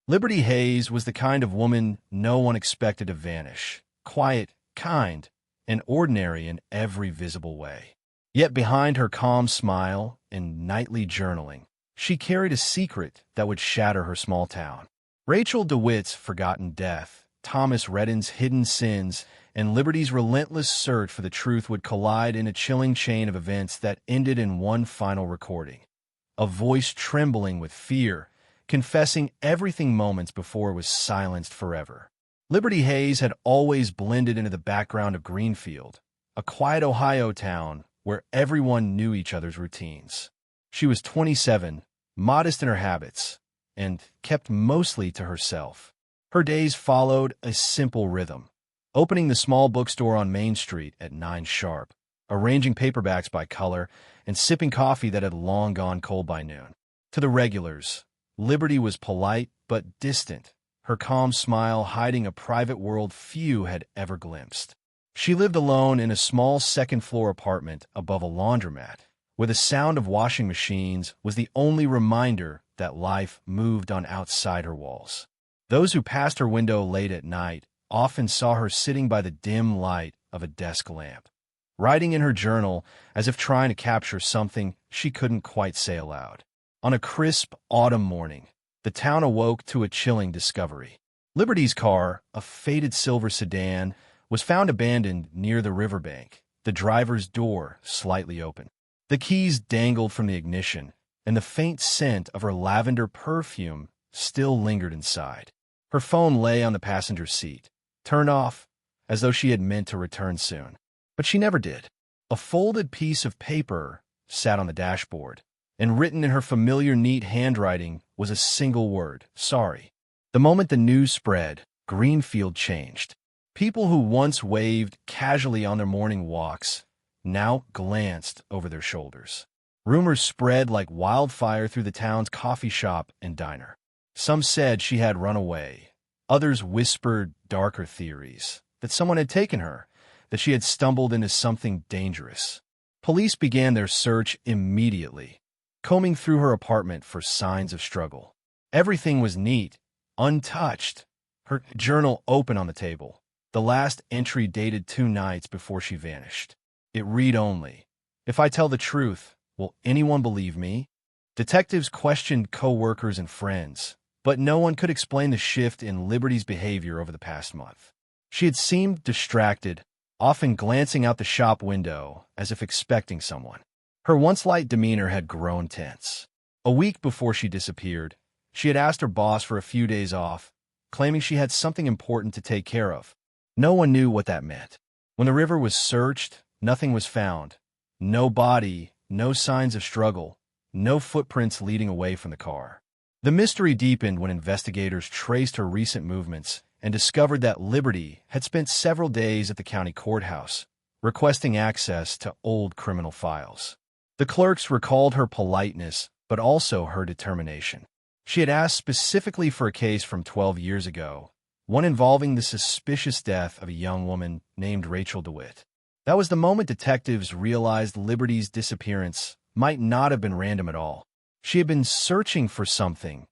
Liberty Hayes was the kind of woman no one expected to vanish, quiet, kind, and ordinary in every visible way. Yet behind her calm smile and nightly journaling, she carried a secret that would shatter her small town. Rachel DeWitt's forgotten death, Thomas Redden's hidden sins, and Liberty's relentless search for the truth would collide in a chilling chain of events that ended in one final recording. A voice trembling with fear, confessing everything moments before it was silenced forever. Liberty Hayes had always blended into the background of Greenfield, a quiet Ohio town where everyone knew each other's routines. She was 27, modest in her habits, and kept mostly to herself. Her days followed a simple rhythm, opening the small bookstore on Main Street at 9 sharp, arranging paperbacks by color, and sipping coffee that had long gone cold by noon. To the regulars, Liberty was polite but distant, her calm smile hiding a private world few had ever glimpsed. She lived alone in a small second-floor apartment above a laundromat, where the sound of washing machines was the only reminder that life moved on outside her walls. Those who passed her window late at night often saw her sitting by the dim light of a desk lamp, writing in her journal as if trying to capture something she couldn't quite say aloud. On a crisp autumn morning, the town awoke to a chilling discovery. Liberty's car, a faded silver sedan, was found abandoned near the riverbank, the driver's door slightly open. The keys dangled from the ignition, and the faint scent of her lavender perfume still lingered inside. Her phone lay on the passenger seat, turned off, as though she had meant to return soon. But she never did. A folded piece of paper sat on the dashboard, and written in her familiar neat handwriting was a single word, sorry. The moment the news spread, Greenfield changed. People who once waved casually on their morning walks now glanced over their shoulders. Rumors spread like wildfire through the town's coffee shop and diner. Some said she had run away. Others whispered darker theories, that someone had taken her, that she had stumbled into something dangerous. Police began their search immediately, combing through her apartment for signs of struggle. Everything was neat, untouched. Her journal open on the table, the last entry dated 2 nights before she vanished. It read only, "If I tell the truth, will anyone believe me?" Detectives questioned co-workers and friends, but no one could explain the shift in Liberty's behavior over the past month. She had seemed distracted, often glancing out the shop window as if expecting someone. Her once light demeanor had grown tense. A week before she disappeared, she had asked her boss for a few days off, claiming she had something important to take care of. No one knew what that meant. When the river was searched, nothing was found. No body, no signs of struggle, no footprints leading away from the car. The mystery deepened when investigators traced her recent movements and discovered that Liberty had spent several days at the county courthouse, requesting access to old criminal files. The clerks recalled her politeness, but also her determination. She had asked specifically for a case from 12 years ago, one involving the suspicious death of a young woman named Rachel DeWitt. That was the moment detectives realized Liberty's disappearance might not have been random at all. She had been searching for something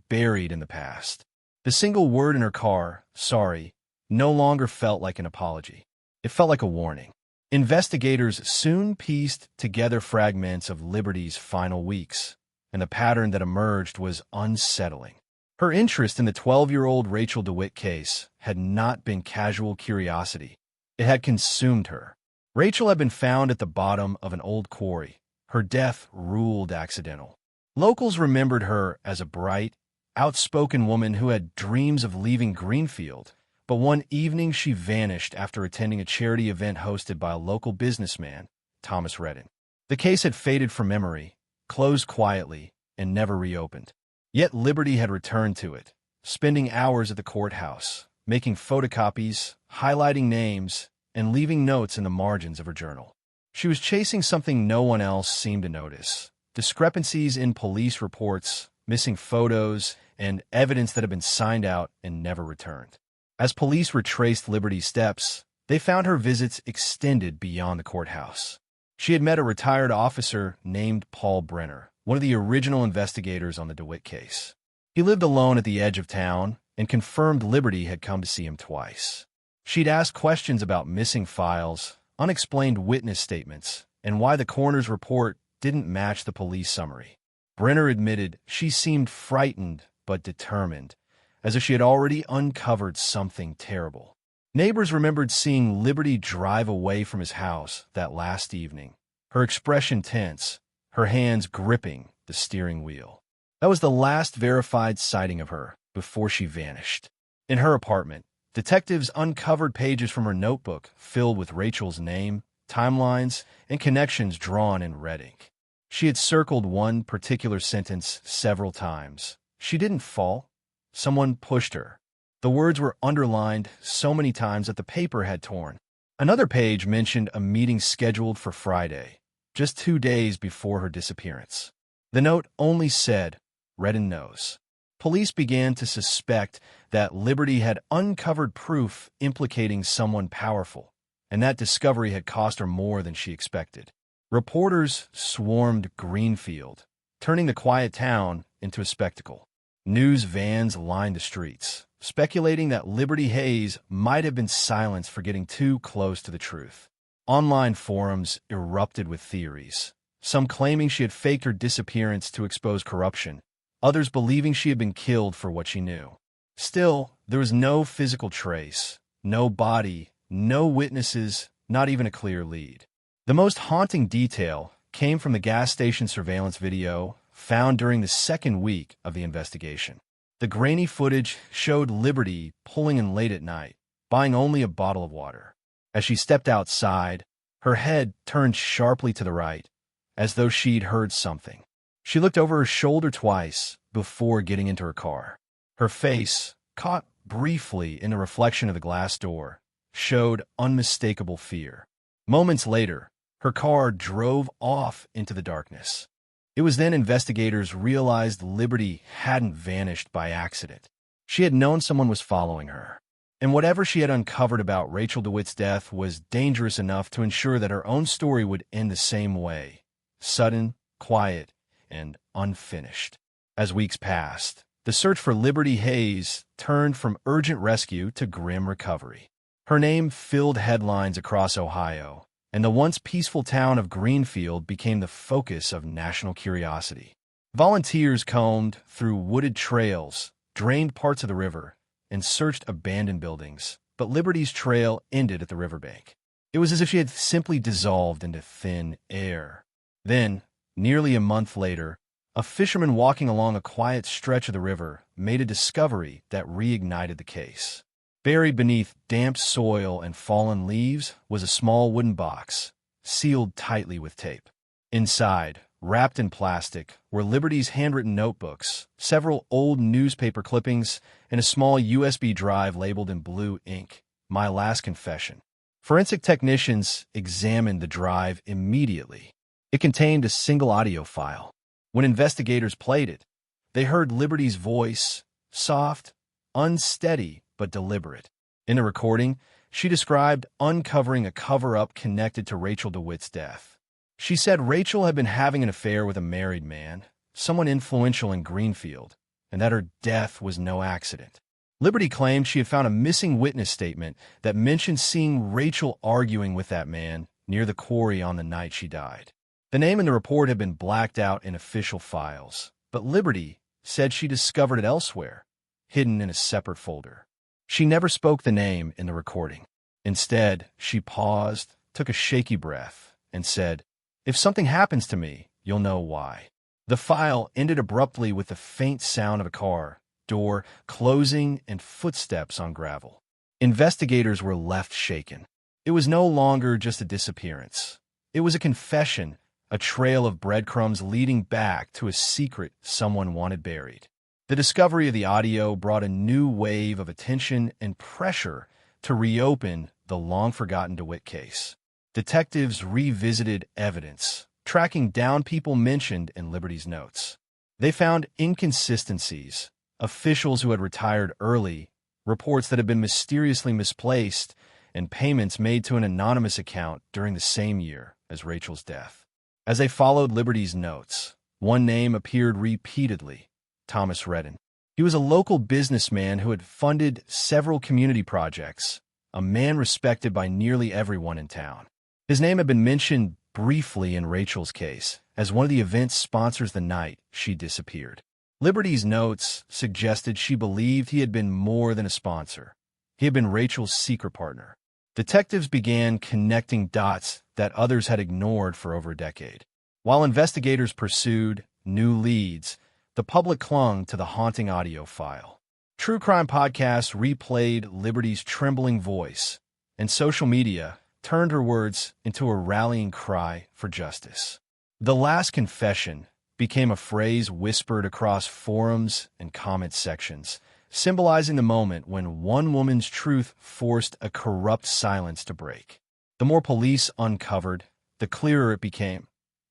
buried in the past. The single word in her car, sorry, no longer felt like an apology. It felt like a warning. Investigators soon pieced together fragments of Liberty's final weeks, and the pattern that emerged was unsettling. Her interest in the 12-year-old Rachel DeWitt case had not been casual curiosity. It had consumed her. Rachel had been found at the bottom of an old quarry, her death ruled accidental. Locals remembered her as a bright, outspoken woman who had dreams of leaving Greenfield, but one evening she vanished after attending a charity event hosted by a local businessman, Thomas Redden. The case had faded from memory, closed quietly, and never reopened. Yet Liberty had returned to it, spending hours at the courthouse, making photocopies, highlighting names, and leaving notes in the margins of her journal. She was chasing something no one else seemed to notice: discrepancies in police reports, missing photos, and evidence that had been signed out and never returned. As police retraced Liberty's steps, they found her visits extended beyond the courthouse. She had met a retired officer named Paul Brenner, one of the original investigators on the DeWitt case. He lived alone at the edge of town and confirmed Liberty had come to see him twice. She'd asked questions about missing files, unexplained witness statements, and why the coroner's report didn't match the police summary. Brenner admitted she seemed frightened but determined, as if she had already uncovered something terrible. Neighbors remembered seeing Liberty drive away from his house that last evening, her expression tense, her hands gripping the steering wheel. That was the last verified sighting of her before she vanished. In her apartment, detectives uncovered pages from her notebook filled with Rachel's name, timelines, and connections drawn in red ink. She had circled one particular sentence several times. She didn't fall. Someone pushed her. The words were underlined so many times that the paper had torn. Another page mentioned a meeting scheduled for Friday, just 2 days before her disappearance. The note only said, "Red and nose." Police began to suspect that Liberty had uncovered proof implicating someone powerful, and that discovery had cost her more than she expected. Reporters swarmed Greenfield, turning the quiet town into a spectacle. News vans lined the streets, speculating that Liberty Hayes might have been silenced for getting too close to the truth. Online forums erupted with theories, some claiming she had faked her disappearance to expose corruption, others believing she had been killed for what she knew. Still, there was no physical trace, no body, no witnesses, not even a clear lead. The most haunting detail came from the gas station surveillance video found during the second week of the investigation. The grainy footage showed Liberty pulling in late at night, buying only a bottle of water. As she stepped outside, her head turned sharply to the right, as though she'd heard something. She looked over her shoulder twice before getting into her car. Her face, caught briefly in the reflection of the glass door, showed unmistakable fear. Moments later, her car drove off into the darkness. It was then investigators realized Liberty hadn't vanished by accident. She had known someone was following her, and whatever she had uncovered about Rachel DeWitt's death was dangerous enough to ensure that her own story would end the same way, sudden, quiet, and unfinished. As weeks passed, the search for Liberty Hayes turned from urgent rescue to grim recovery. Her name filled headlines across Ohio, and the once peaceful town of Greenfield became the focus of national curiosity. Volunteers combed through wooded trails, drained parts of the river, and searched abandoned buildings, but Liberty's trail ended at the riverbank. It was as if she had simply dissolved into thin air. Then, nearly a month later, a fisherman walking along a quiet stretch of the river made a discovery that reignited the case. Buried beneath damp soil and fallen leaves was a small wooden box, sealed tightly with tape. Inside, wrapped in plastic, were Liberty's handwritten notebooks, several old newspaper clippings, and a small USB drive labeled in blue ink, "My Last Confession." Forensic technicians examined the drive immediately. It contained a single audio file. When investigators played it, they heard Liberty's voice, soft, unsteady, but deliberate. In the recording, she described uncovering a cover-up connected to Rachel DeWitt's death. She said Rachel had been having an affair with a married man, someone influential in Greenfield, and that her death was no accident. Liberty claimed she had found a missing witness statement that mentioned seeing Rachel arguing with that man near the quarry on the night she died. The name in the report had been blacked out in official files, but Liberty said she discovered it elsewhere, hidden in a separate folder. She never spoke the name in the recording. Instead, she paused, took a shaky breath, and said, "If something happens to me, you'll know why." The file ended abruptly with the faint sound of a car door closing and footsteps on gravel. Investigators were left shaken. It was no longer just a disappearance. It was a confession, a trail of breadcrumbs leading back to a secret someone wanted buried. The discovery of the audio brought a new wave of attention and pressure to reopen the long-forgotten DeWitt case. Detectives revisited evidence, tracking down people mentioned in Liberty's notes. They found inconsistencies, officials who had retired early, reports that had been mysteriously misplaced, and payments made to an anonymous account during the same year as Rachel's death. As they followed Liberty's notes, one name appeared repeatedly: Thomas Redden. He was a local businessman who had funded several community projects, a man respected by nearly everyone in town. His name had been mentioned briefly in Rachel's case as one of the events sponsors the night she disappeared. Liberty's notes suggested she believed he had been more than a sponsor. He had been Rachel's secret partner. Detectives began connecting dots that others had ignored for over a decade. While investigators pursued new leads, the public clung to the haunting audio file. True crime podcasts replayed Liberty's trembling voice, and social media turned her words into a rallying cry for justice. The last confession became a phrase whispered across forums and comment sections, symbolizing the moment when one woman's truth forced a corrupt silence to break. The more police uncovered, the clearer it became.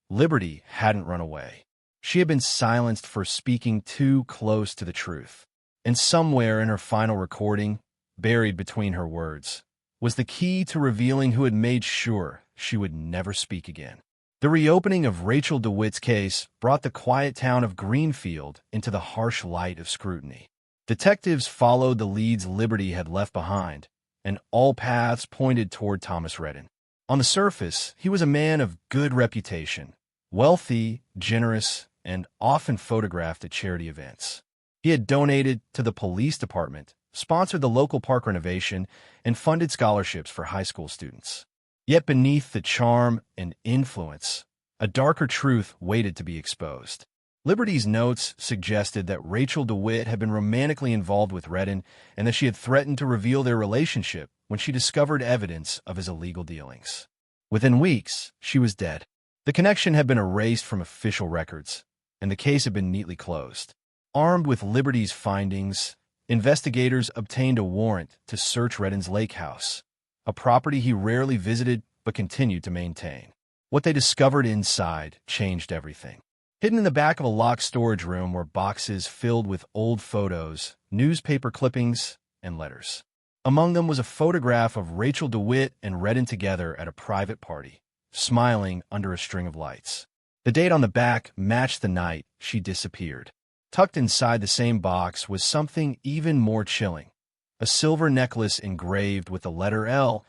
Liberty hadn't run away. She had been silenced for speaking too close to the truth. And somewhere in her final recording, buried between her words, was the key to revealing who had made sure she would never speak again. The reopening of Rachel DeWitt's case brought the quiet town of Greenfield into the harsh light of scrutiny. Detectives followed the leads Liberty had left behind, and all paths pointed toward Thomas Redden. On the surface, he was a man of good reputation, wealthy, generous, and often photographed at charity events. He had donated to the police department, sponsored the local park renovation, and funded scholarships for high school students. Yet beneath the charm and influence, a darker truth waited to be exposed. Liberty's notes suggested that Rachel DeWitt had been romantically involved with Redden and that she had threatened to reveal their relationship when she discovered evidence of his illegal dealings. Within weeks, she was dead. The connection had been erased from official records, and the case had been neatly closed. Armed with Liberty's findings, investigators obtained a warrant to search Redden's lake house, a property he rarely visited but continued to maintain. What they discovered inside changed everything. Hidden in the back of a locked storage room were boxes filled with old photos, newspaper clippings, and letters. Among them was a photograph of Rachel DeWitt and Redden together at a private party, smiling under a string of lights. The date on the back matched the night she disappeared. Tucked inside the same box was something even more chilling, a silver necklace engraved with the letter L,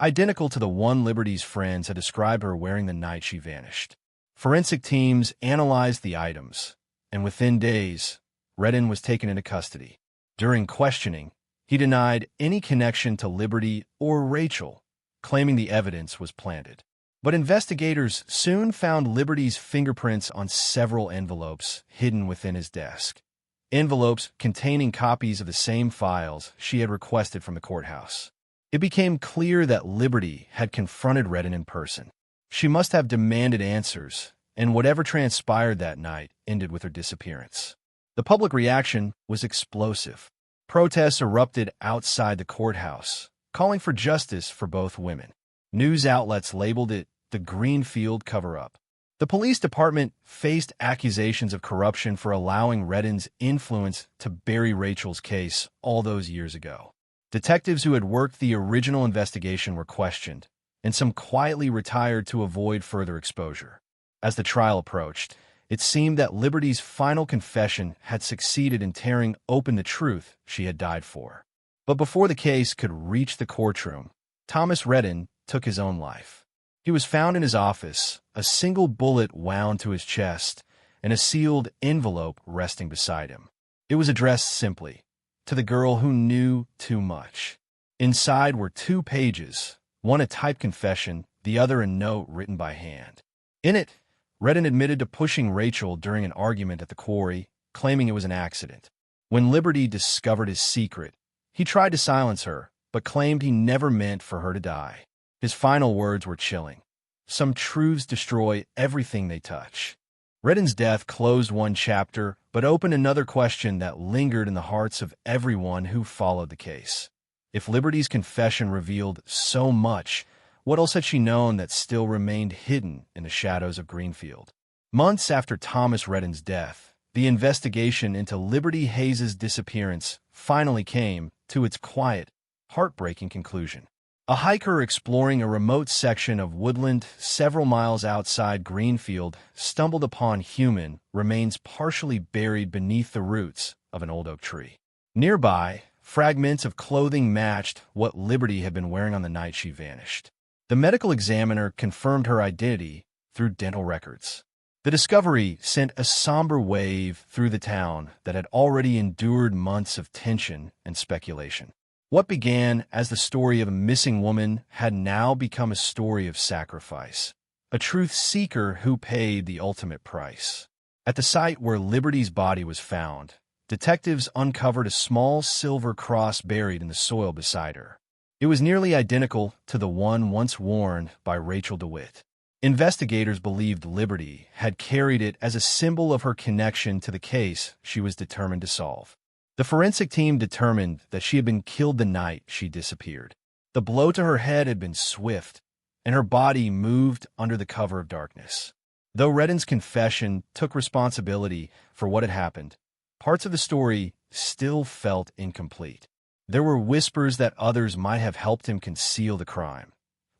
identical to the one Liberty's friends had described her wearing the night she vanished. Forensic teams analyzed the items, and within days, Redden was taken into custody. During questioning, he denied any connection to Liberty or Rachel, claiming the evidence was planted. But investigators soon found Liberty's fingerprints on several envelopes hidden within his desk. Envelopes containing copies of the same files she had requested from the courthouse. It became clear that Liberty had confronted Redden in person. She must have demanded answers, and whatever transpired that night ended with her disappearance. The public reaction was explosive. Protests erupted outside the courthouse, calling for justice for both women. News outlets labeled it the Greenfield cover-up. The police department faced accusations of corruption for allowing Redden's influence to bury Rachel's case all those years ago. Detectives who had worked the original investigation were questioned, and some quietly retired to avoid further exposure. As the trial approached, it seemed that Liberty's final confession had succeeded in tearing open the truth she had died for. But before the case could reach the courtroom, Thomas Redden took his own life. He was found in his office, a single bullet wound to his chest, and a sealed envelope resting beside him. It was addressed simply, to the girl who knew too much. Inside were 2 pages, one a typed confession, the other a note written by hand. In it, Redden admitted to pushing Rachel during an argument at the quarry, claiming it was an accident. When Liberty discovered his secret, he tried to silence her, but claimed he never meant for her to die. His final words were chilling. Some truths destroy everything they touch. Redden's death closed one chapter, but opened another question that lingered in the hearts of everyone who followed the case. If Liberty's confession revealed so much, what else had she known that still remained hidden in the shadows of Greenfield? Months after Thomas Redden's death, the investigation into Liberty Hayes' disappearance finally came to its quiet, heartbreaking conclusion. A hiker exploring a remote section of woodland several miles outside Greenfield stumbled upon human remains partially buried beneath the roots of an old oak tree. Nearby, fragments of clothing matched what Liberty had been wearing on the night she vanished. The medical examiner confirmed her identity through dental records. The discovery sent a somber wave through the town that had already endured months of tension and speculation. What began as the story of a missing woman had now become a story of sacrifice, a truth seeker who paid the ultimate price. At the site where Liberty's body was found, detectives uncovered a small silver cross buried in the soil beside her. It was nearly identical to the one once worn by Rachel DeWitt. Investigators believed Liberty had carried it as a symbol of her connection to the case she was determined to solve. The forensic team determined that she had been killed the night she disappeared. The blow to her head had been swift, and her body moved under the cover of darkness. Though Redden's confession took responsibility for what had happened, parts of the story still felt incomplete. There were whispers that others might have helped him conceal the crime.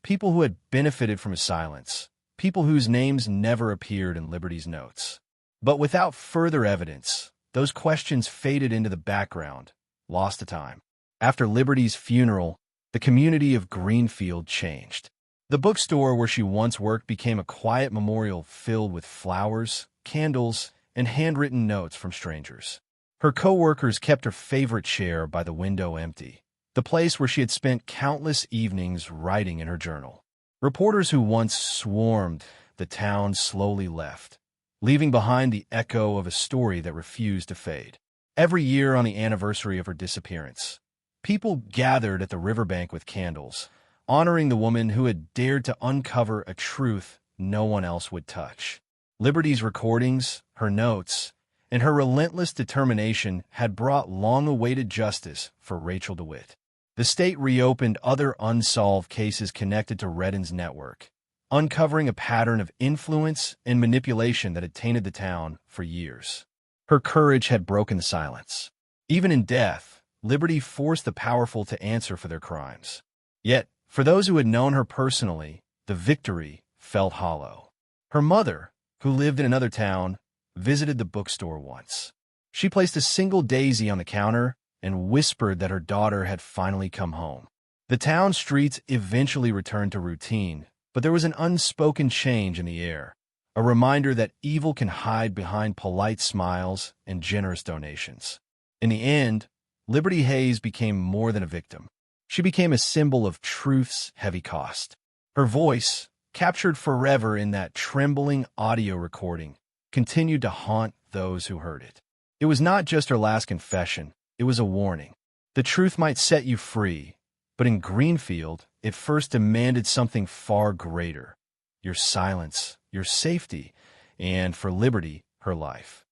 People who had benefited from his silence, people whose names never appeared in Liberty's notes. But without further evidence, those questions faded into the background, lost to time. After Liberty's funeral, the community of Greenfield changed. The bookstore where she once worked became a quiet memorial filled with flowers, candles, and handwritten notes from strangers. Her co-workers kept her favorite chair by the window empty, the place where she had spent countless evenings writing in her journal. Reporters who once swarmed the town slowly left, leaving behind the echo of a story that refused to fade. Every year on the anniversary of her disappearance, people gathered at the riverbank with candles, honoring the woman who had dared to uncover a truth no one else would touch. Liberty's recordings, her notes, and her relentless determination had brought long-awaited justice for Rachel DeWitt. The state reopened other unsolved cases connected to Redden's network, uncovering a pattern of influence and manipulation that had tainted the town for years. Her courage had broken the silence. Even in death, Liberty forced the powerful to answer for their crimes. Yet, for those who had known her personally, the victory felt hollow. Her mother, who lived in another town, visited the bookstore once. She placed a single daisy on the counter and whispered that her daughter had finally come home. The town streets eventually returned to routine, but there was an unspoken change in the air, a reminder that evil can hide behind polite smiles and generous donations. In the end, Liberty Hayes became more than a victim. She became a symbol of truth's heavy cost. Her voice, captured forever in that trembling audio recording, continued to haunt those who heard it. It was not just her last confession, it was a warning. The truth might set you free, but in Greenfield, it first demanded something far greater: your silence, your safety, and, for Liberty, her life.